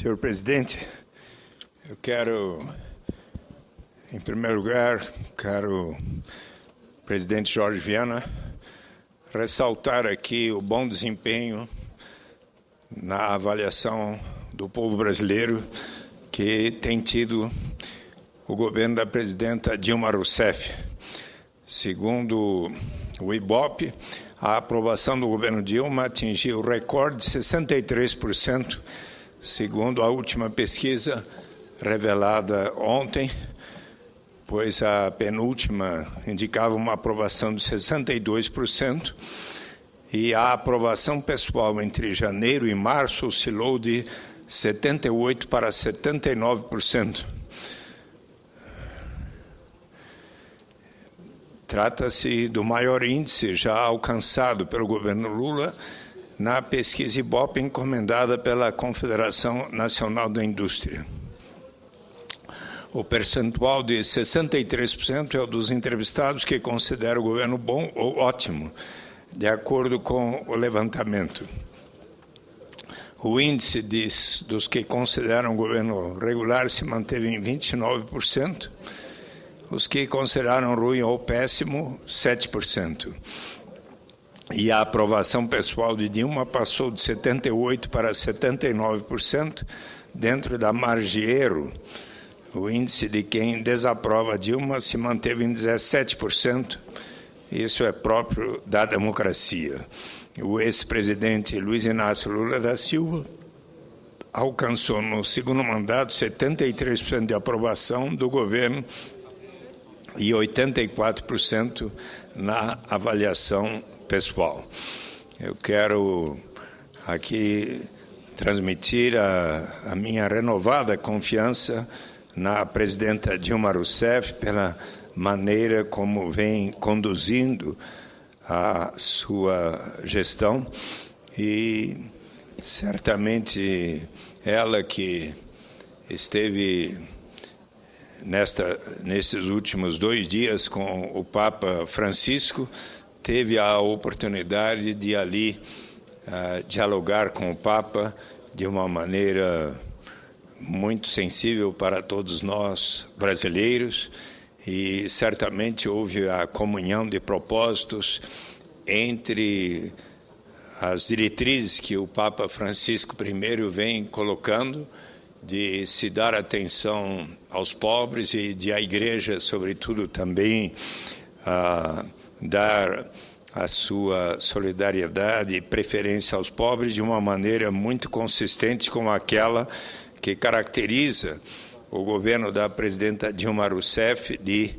Senhor presidente, eu quero, em primeiro lugar, caro presidente Jorge Viana, ressaltar aqui o bom desempenho na avaliação do povo brasileiro que tem tido o governo da presidenta Dilma Rousseff. Segundo o IBOP, a aprovação do governo Dilma atingiu o recorde de 63%, segundo a última pesquisa revelada ontem, pois a penúltima indicava uma aprovação de 62%, e a aprovação pessoal entre janeiro e março oscilou de 78% para 79%. Trata-se do maior índice já alcançado pelo governo Lula na pesquisa IBOP encomendada pela Confederação Nacional da Indústria. O percentual de 63% é o dos entrevistados que consideram o governo bom ou ótimo, de acordo com o levantamento. O índice dos que consideram o governo regular se manteve em 29%, os que consideraram ruim ou péssimo, 7%. E a aprovação pessoal de Dilma passou de 78% para 79%, dentro da margem de erro. O índice de quem desaprova Dilma se manteve em 17%. Isso é próprio da democracia. O ex-presidente Luiz Inácio Lula da Silva alcançou no segundo mandato 73% de aprovação do governo e 84% na avaliação pessoal. Eu quero aqui transmitir a minha renovada confiança na presidenta Dilma Rousseff pela maneira como vem conduzindo a sua gestão, e certamente ela que esteve nesses últimos 2 dias com o Papa Francisco, teve a oportunidade de ali dialogar com o Papa de uma maneira muito sensível para todos nós brasileiros, e certamente houve a comunhão de propósitos entre as diretrizes que o Papa Francisco I vem colocando, de se dar atenção aos pobres e de a Igreja, sobretudo, também dar a sua solidariedade e preferência aos pobres de uma maneira muito consistente com aquela que caracteriza o governo da presidenta Dilma Rousseff, de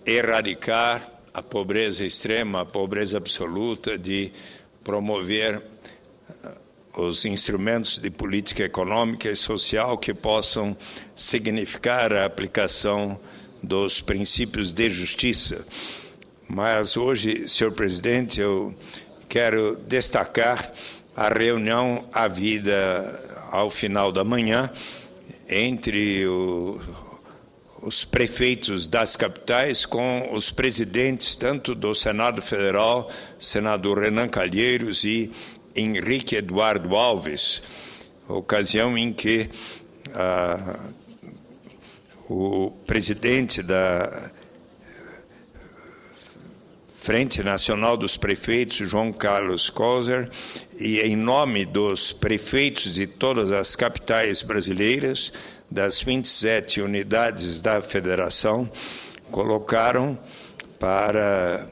erradicar a pobreza extrema, a pobreza absoluta, de promover os instrumentos de política econômica e social que possam significar a aplicação dos princípios de justiça. Mas hoje, senhor presidente, eu quero destacar a reunião havida ao final da manhã entre os prefeitos das capitais com os presidentes tanto do Senado Federal, senador Renan Calheiros e Henrique Eduardo Alves, ocasião em que o presidente da Frente Nacional dos Prefeitos, João Carlos Coser, e em nome dos prefeitos de todas as capitais brasileiras, das 27 unidades da federação, colocaram para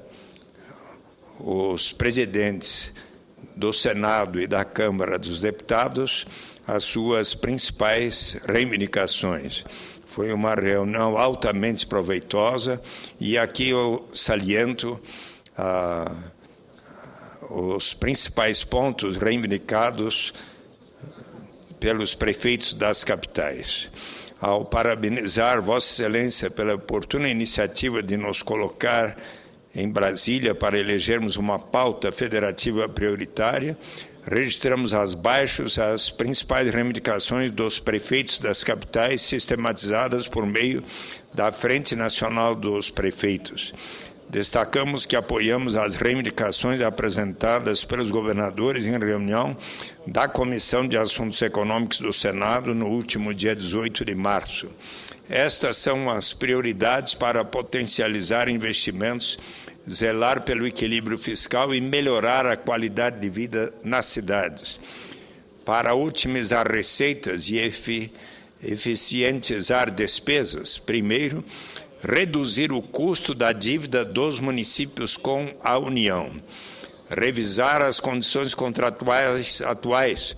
os presidentes do Senado e da Câmara dos Deputados as suas principais reivindicações. Foi uma reunião altamente proveitosa, e aqui eu saliento os principais pontos reivindicados pelos prefeitos das capitais. Ao parabenizar Vossa Excelência pela oportuna iniciativa de nos colocar em Brasília para elegermos uma pauta federativa prioritária, registramos abaixo as principais reivindicações dos prefeitos das capitais sistematizadas por meio da Frente Nacional dos Prefeitos. destacamos que apoiamos as reivindicações apresentadas pelos governadores em reunião da Comissão de Assuntos Econômicos do Senado no último dia 18 de março. Estas são as prioridades para potencializar investimentos, zelar pelo equilíbrio fiscal e melhorar a qualidade de vida nas cidades. Para otimizar receitas e eficientizar despesas, primeiro, reduzir o custo da dívida dos municípios com a União, revisar as condições contratuais atuais,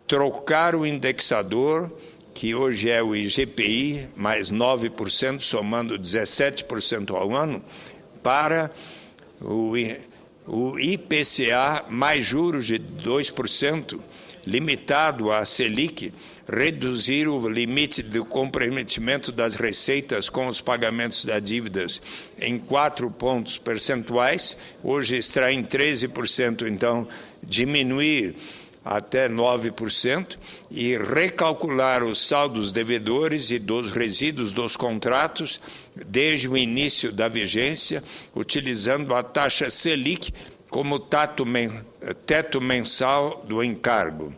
trocar o indexador, que hoje é o IGPI, mais 9%, somando 17% ao ano, para o IPCA mais juros de 2%, limitado à Selic, reduzir o limite do comprometimento das receitas com os pagamentos das dívidas em 4 pontos percentuais, hoje está em 13%, então diminuir até 9%, e recalcular os saldos devedores e dos resíduos dos contratos desde o início da vigência, utilizando a taxa Selic como teto mensal do encargo.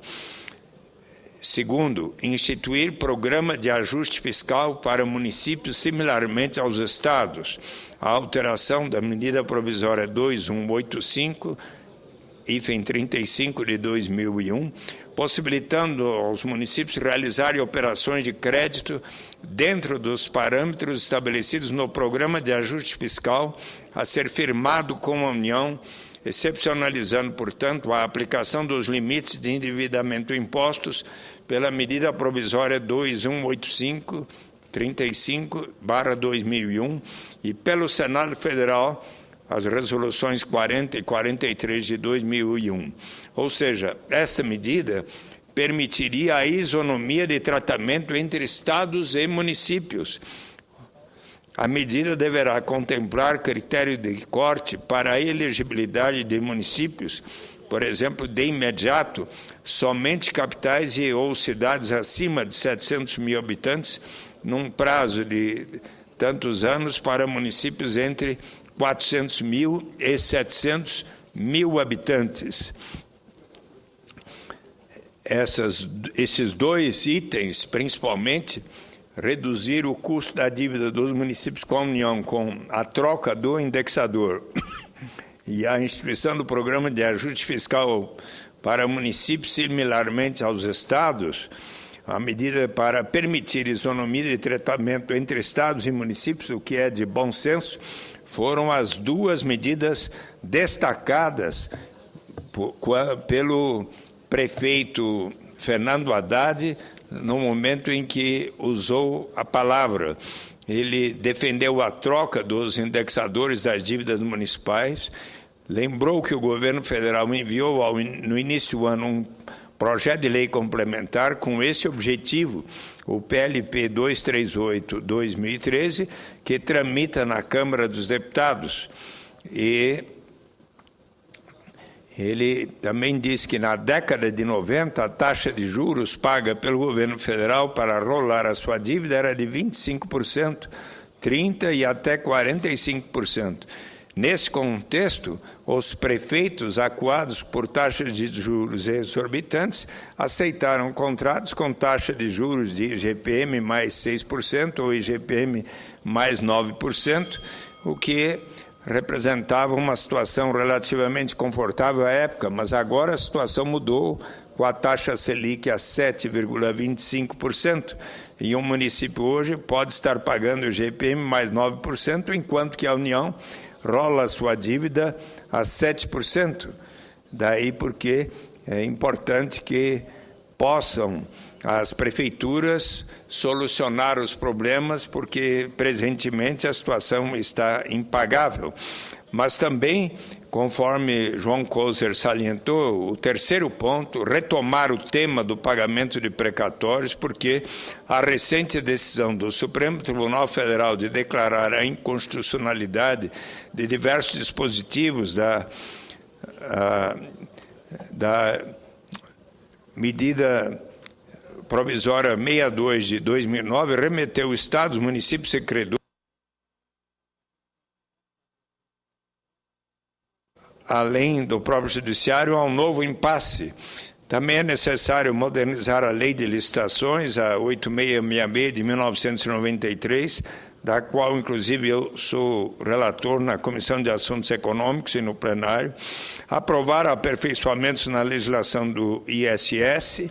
Segundo, instituir programa de ajuste fiscal para municípios similarmente aos estados. A alteração da medida provisória 2185, hífen 35 de 2001, possibilitando aos municípios realizarem operações de crédito dentro dos parâmetros estabelecidos no programa de ajuste fiscal a ser firmado com a União, excepcionalizando, portanto, a aplicação dos limites de endividamento impostos pela medida provisória 2185, 35/2001 e pelo Senado Federal, as resoluções 40 e 43 de 2001. Ou seja, essa medida permitiria a isonomia de tratamento entre estados e municípios. A medida deverá contemplar critério de corte para a elegibilidade de municípios, por exemplo, de imediato, somente capitais e ou cidades acima de 700 mil habitantes, num prazo de tantos anos para municípios entre 400 mil e 700 mil habitantes. Esses dois itens, principalmente, reduzir o custo da dívida dos municípios com a União com a troca do indexador e a instituição do programa de ajuste fiscal para municípios similarmente aos estados, a medida para permitir isonomia de tratamento entre estados e municípios, o que é de bom senso, foram as duas medidas destacadas pelo prefeito Fernando Haddad no momento em que usou a palavra. Ele defendeu a troca dos indexadores das dívidas municipais, lembrou que o governo federal enviou no início do ano um projeto de lei complementar com esse objetivo, o PLP 238/2013, que tramita na Câmara dos Deputados. E ele também disse que na década de 90 a taxa de juros paga pelo governo federal para rolar a sua dívida era de 25%, 30% e até 45%. Nesse contexto, os prefeitos, acuados por taxas de juros exorbitantes, aceitaram contratos com taxa de juros de IGPM mais 6% ou IGPM mais 9%, o que representava uma situação relativamente confortável à época, mas agora a situação mudou com a taxa Selic a 7,25%, e um município hoje pode estar pagando o IGPM mais 9%, enquanto que a União rola a sua dívida a 7%. Daí porque é importante que possam as prefeituras solucionar os problemas, porque presentemente a situação está impagável. Mas também, conforme João Coser salientou, o terceiro ponto, retomar o tema do pagamento de precatórios, porque a recente decisão do Supremo Tribunal Federal de declarar a inconstitucionalidade de diversos dispositivos da medida provisória 62 de 2009 remeteu estados, municípios e credores além do próprio Judiciário, há um novo impasse. Também é necessário modernizar a Lei de Licitações, a 8666 de 1993, da qual, inclusive, eu sou relator na Comissão de Assuntos Econômicos e no plenário, aprovar aperfeiçoamentos na legislação do ISS,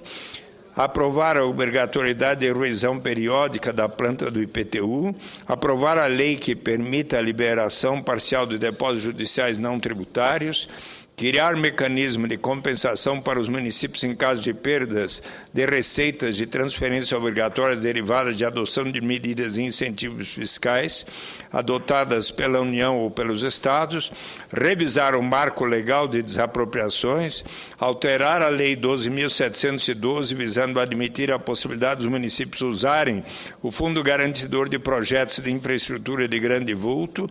aprovar a obrigatoriedade de revisão periódica da planta do IPTU, aprovar a lei que permita a liberação parcial de depósitos judiciais não tributários, criar mecanismo de compensação para os municípios em caso de perdas de receitas de transferências obrigatórias derivadas de adoção de medidas de incentivos fiscais adotadas pela União ou pelos Estados, revisar o marco legal de desapropriações, alterar a Lei 12.712, visando admitir a possibilidade dos municípios usarem o Fundo Garantidor de Projetos de Infraestrutura de Grande Vulto,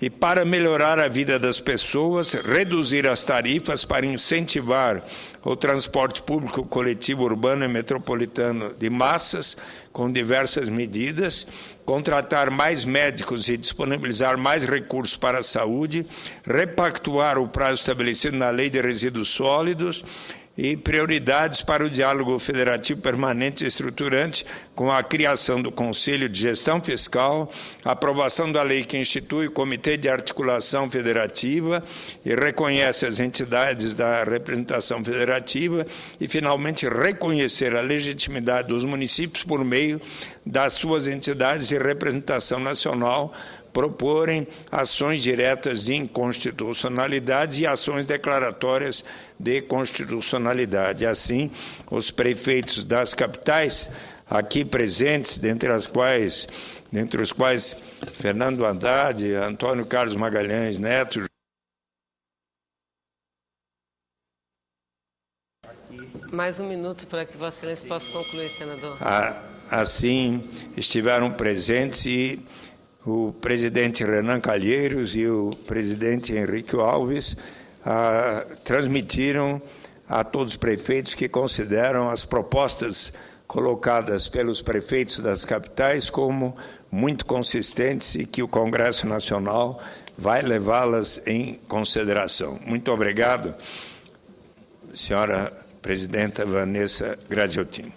e para melhorar a vida das pessoas, reduzir as tarifas para incentivar o transporte público coletivo urbano e metropolitano de massas, com diversas medidas, contratar mais médicos e disponibilizar mais recursos para a saúde, repactuar o prazo estabelecido na Lei de Resíduos Sólidos, e prioridades para o diálogo federativo permanente e estruturante, com a criação do Conselho de Gestão Fiscal, a aprovação da lei que institui o Comitê de Articulação Federativa e reconhece as entidades da representação federativa e, finalmente, reconhecer a legitimidade dos municípios por meio das suas entidades de representação nacional, proporem ações diretas de inconstitucionalidade e ações declaratórias de constitucionalidade. Assim, os prefeitos das capitais aqui presentes, dentre os quais Fernando Haddad, Antônio Carlos Magalhães Neto. Mais um minuto para que Vossa Excelência possa concluir, senador. Assim, estiveram presentes e o presidente Renan Calheiros e o presidente Henrique Alves transmitiram a todos os prefeitos que consideram as propostas colocadas pelos prefeitos das capitais como muito consistentes e que o Congresso Nacional vai levá-las em consideração. Muito obrigado, senhora presidenta Vanessa Graziotin.